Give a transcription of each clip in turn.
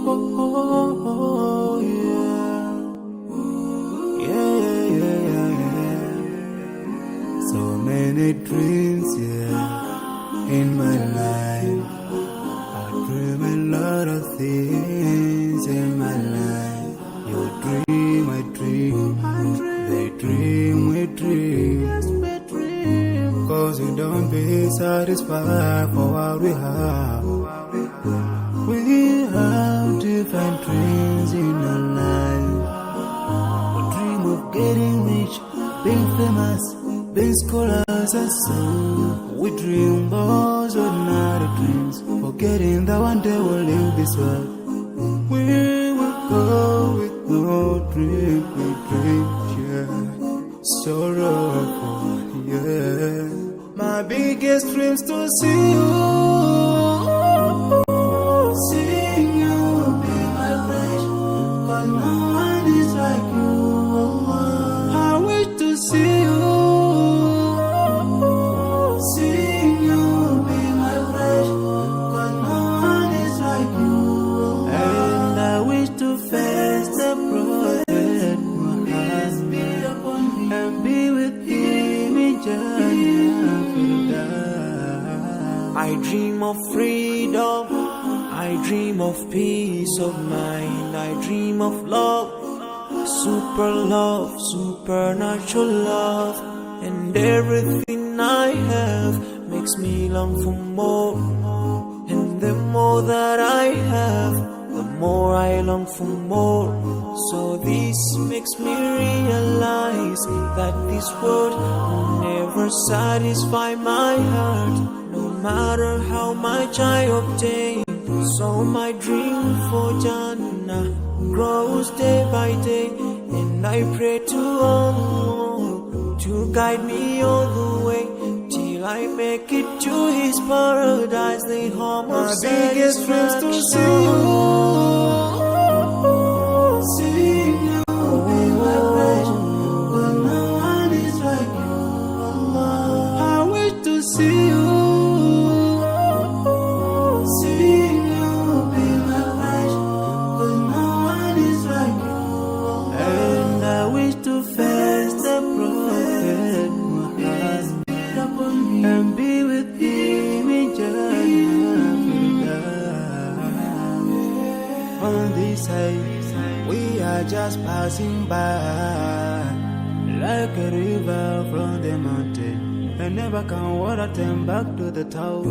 Oh, yeah. Yeah, yeah, yeah, yeah. So many dreams, yeah, in my life. I dream a lot of things in my life. You dream, I dream. They dream, we dream. Cause we don't be satisfied for what we have. We have different dreams in our life. We dream of getting rich, being famous, being scholars and so. We dream those ordinary dreams, forgetting that one day we'll leave this world. We will go with no dream, we dream, yeah. Sorrowful, yeah. My biggest dreams to see you. Seeing you be my wish, cause no one is like you. I wish to see you. Seeing you be my wish, cause no one is like you. And I wish to face the prophet Muhammad and be with him in Jannah. I dream of freedom, I dream of peace of mind, I dream of love, supernatural love, and everything I have makes me long for more, and the more that I have, the more I long for more. So this makes me realize that this world will never satisfy my heart, no matter how much I obtain. So my dream for Jannah grows day by day, and I pray to Allah to guide me all the way till I make it to His paradise, the home of my biggest dreams to see you. Seeing you be my wish, but no one is like you. I wish to see you. Seeing you be my wish, but no one is like you. And I wish to face the prophet Muhammad and be with him in Jannah. On this side, we are just passing by, like a river from the mountain, and never can water turn back to the town.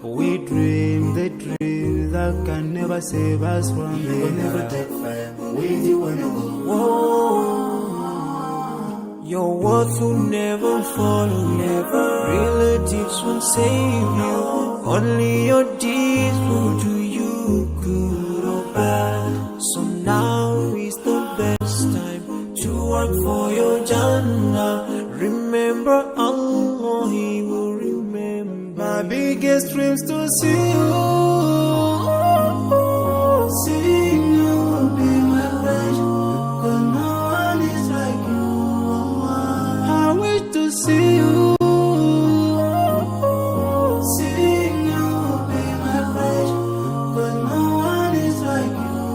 We dream the dream that can never save us from the We'll never take fire with you when you go. Whoa. Your words will never follow, never. Relatives won't save you. Only your deeds will do you good or bad. So now is the best time to work for your Jannah. Remember Allah, He will remember. My biggest dreams to see you. Seeing you be my wish, cause no one is like you. I wish to see you. Seeing you be my wish, cause no one is like you.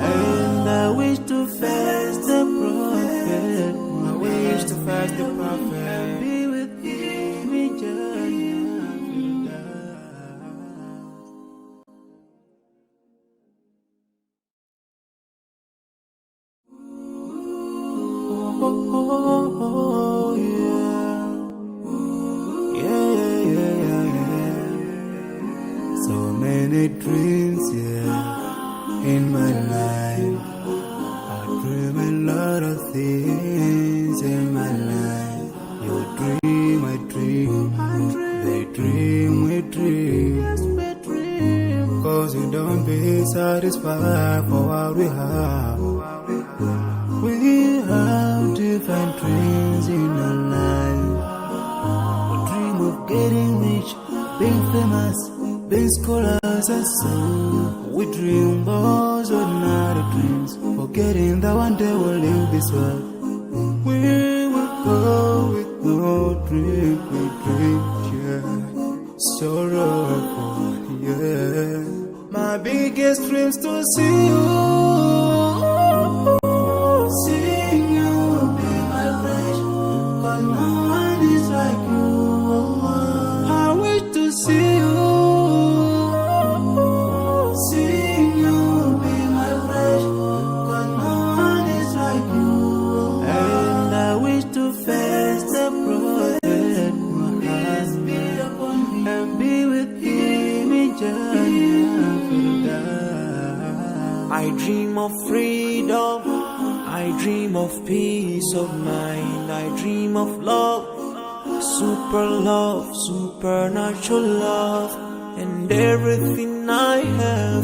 And I wish to face the prophet. I wish to face the prophet and be with him in Jannah. Oh, yeah. Yeah, yeah, yeah, yeah. So many dreams, yeah, in my life. I dream a lot of things in my life. You dream, I dream. They dream, we dream. Cause we don't be satisfied for what we have. We have different dreams in our life. We dream of getting rich, being famous, being scholars and so. We dream those ordinary dreams, forgetting that one day we'll leave this world. We will go with no dream, we dream, yeah. Sorrowful, yeah. My my biggest dreams to see you. Seeing you be my wish, 'cause no one is like you, Allah. I wish to see you. Seeing you be my wish, 'cause no one is like you, Allah. And I wish to face the Prophet Muhammad and be with him in Jannah. I dream of freedom, I dream of peace of mind, I dream of love, supernatural love, and everything I have